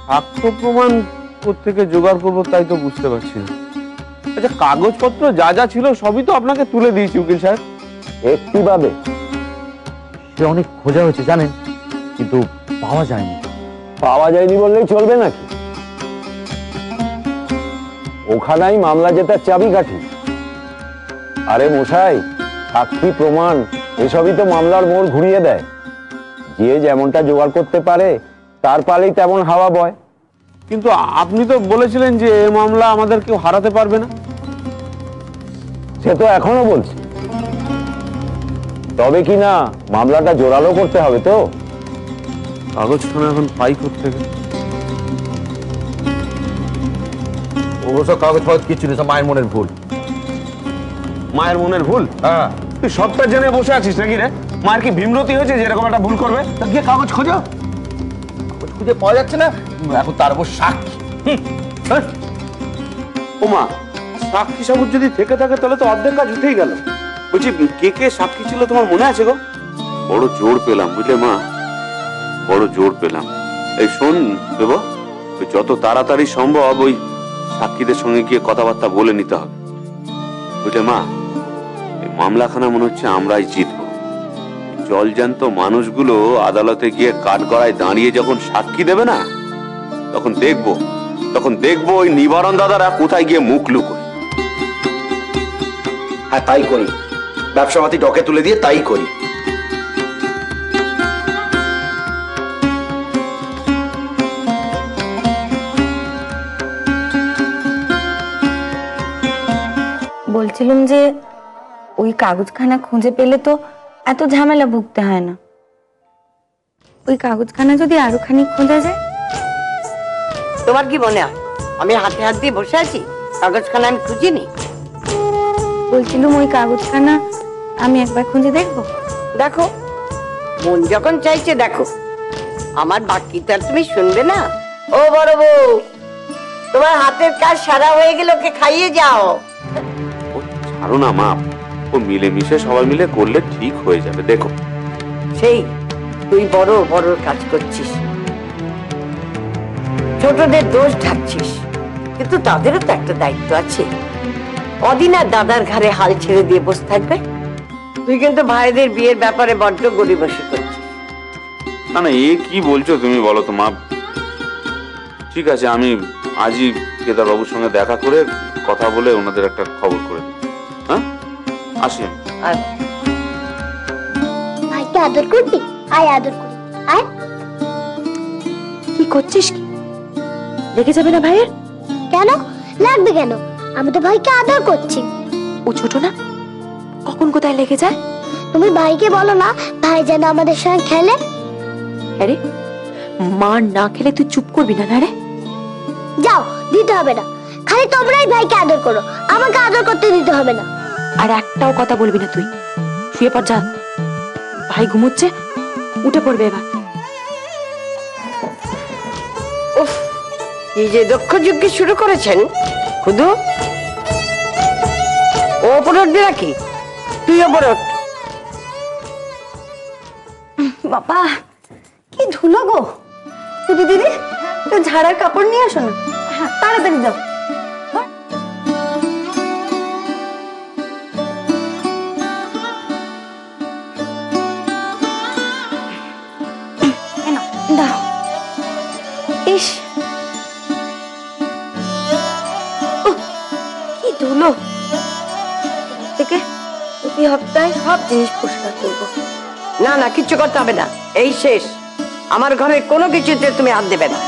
সাক্ষ্য প্রমাণ কোত্থেকে জোগাড় করবো তাই তো বুঝতে পারছি না। আচ্ছা, কাগজপত্র যা যা ছিল সবই তো আপনাকে তুলে দিয়েছি উকিল সাহেব। একটি ভাবে সে অনেক খোঁজা হয়েছে জানেন, কিন্তু পাওয়া যায়নি। পাওয়া যায়নি বললেই চলবে নাকি? ওখানেই মামলা জেতার চাবিকাঠি। আরে মশাই, সাক্ষী প্রমাণ এসবই তো মামলার মোড় ঘুরিয়ে দেয়। যে যেমনটা জোগাড় করতে পারে তার পালেই তেমন হাওয়া বয়। কিন্তু আপনি তো বলেছিলেন যে এই মামলা আমাদের কেউ হারাতে পারবে না। সে তো এখনো বলছি, তবে কি না মামলাটা জোরালো করতে হবে তো। কাগজখানা এখন পাই কোত্থেকে? ওগুলো সব কাগজ ফাগজ কিছু নেই, সব মায়ের মনের ভুল। মায়ের মনের ভুল? হ্যাঁ। তুই সবটা জেনে বসে আছিস নাকি রে? মায়ের কি ভীমরতি হয়েছে যে এরকম একটা ভুল করবে? তা গিয়ে কাগজ খোঁজো। কাগজ খুঁজে পাওয়া যাচ্ছে না, এখন তার উপর সাক্ষী। ওমা, সাক্ষী সাবুত যদি থেকে থাকে তাহলে তো অর্ধেক কাজ উঠেই গেল। বলছি, কে কে সাক্ষী ছিল তোমার মনে আছে গো? বড় জোর পেলাম বুঝলে মা, বড় জোর পেলাম। এই শোন দেব, যত তাড়াতাড়ি সম্ভব ওই সাক্ষীদের সঙ্গে গিয়ে কথাবার্তা বলে নিতে হবে বুঝলে মা। এই মামলাখানা মনে হচ্ছে আমরাই জিতবো। জলজান্ত মানুষগুলো আদালতে গিয়ে কাঠগড়ায় দাঁড়িয়ে যখন সাক্ষী দেবে না, তখন দেখবো ওই নিবারণ দাদারা কোথায় গিয়ে মুখ লুকোয়। হ্যাঁ তাই করি, ব্যবসাপাতি ডকে তুলে দিয়ে তাই করি। বলছিলাম যে ওই কাগজখানা খুঁজে পেলে তো এত ঝামেলা ভুগতে হয় না। ওই কাগজখানা যদি আরো খানিক খোঁজা যায়। তোমার কি মনে হয় আমি হাতে হাত দিয়ে বসে আছি? কাগজখানা আমি খুঁজিনি। বলছিলাম ওই কাগজখানা আমি একবার খুঁজে দেখবো। দেখো, মন যখন চাইছে দেখো, আমার বাকি তো আর তুমি শুনবে না। ও বড় বউ, তোমার হাতের কাজ সারা হয়ে গেল, ওকে খাইয়ে যাও। ছাড়ো না মা, ও মিলেমিশে সবাই মিলে করলে ঠিক হয়ে যাবে। দেখো, সেই তুই বড় বড় কাজ করছিস, ছোটদের দোষ ঢাকছিস, কিন্তু তাদেরও তো একটা দায়িত্ব আছে। অদিন আর দাদার ঘাড়ে হাল ছেড়ে দিয়ে বসে থাকবে? তুই কিন্তু ভাইদের বিয়ের ব্যাপারে বড্ড গড়িমসি করছিস। না না, এ কি বলছো তুমি বলো তো মা। ঠিক আছে, আমি আজই কেদার বাবুর সঙ্গে দেখা করে কথা বলে ওনাদের একটা খবর করে দিই। হ্যাঁ, আসি আমি। আর ভাইকে আদর করবি? আয় আদর করি, আয়। কি করছিস? কি লেগে যাবে না ভাইয়ের? কেন লাগবে কেন? আমি তো ভাইকে আদর করছি। ও ছোট না, কখন কোথায় লেগে যায়? তুমি ভাইকে বলো না ভাই যেন আমাদের সঙ্গে খেলে। আরে মার না খেলে তুই চুপ করবি না? না রে, যাও, দিতে হবে না। খালি তোমরাই ভাইকে আদর করো, আমাকে আদর করতে দিতে হবে না। আর একটাও কথা বলবি না তুই। শুয়ে পড় যা, ভাই ঘুমোচ্ছে, উঠে পড়বে এবার। উফ, কি যে দক্ষ যজ্ঞ শুরু করেছেন। খুদু, ও ওপরে উঠবি নাকি? তুই ওপরে উঠ। বাবা কি ধুলো গো। দিদি দিদি, তো ঝাড়ার কাপড় নিয়ে আসো না, তাড়াতাড়ি যাও। দাও। ইস, কি ধুলো। থেকে প্রতি সপ্তাহে সব জিনিস পরিষ্কার করবো। না না, কিচ্ছু করতে হবে না, এই শেষ। আমার ঘরে কোনো কিছুতে তুমি হাত দেবে না।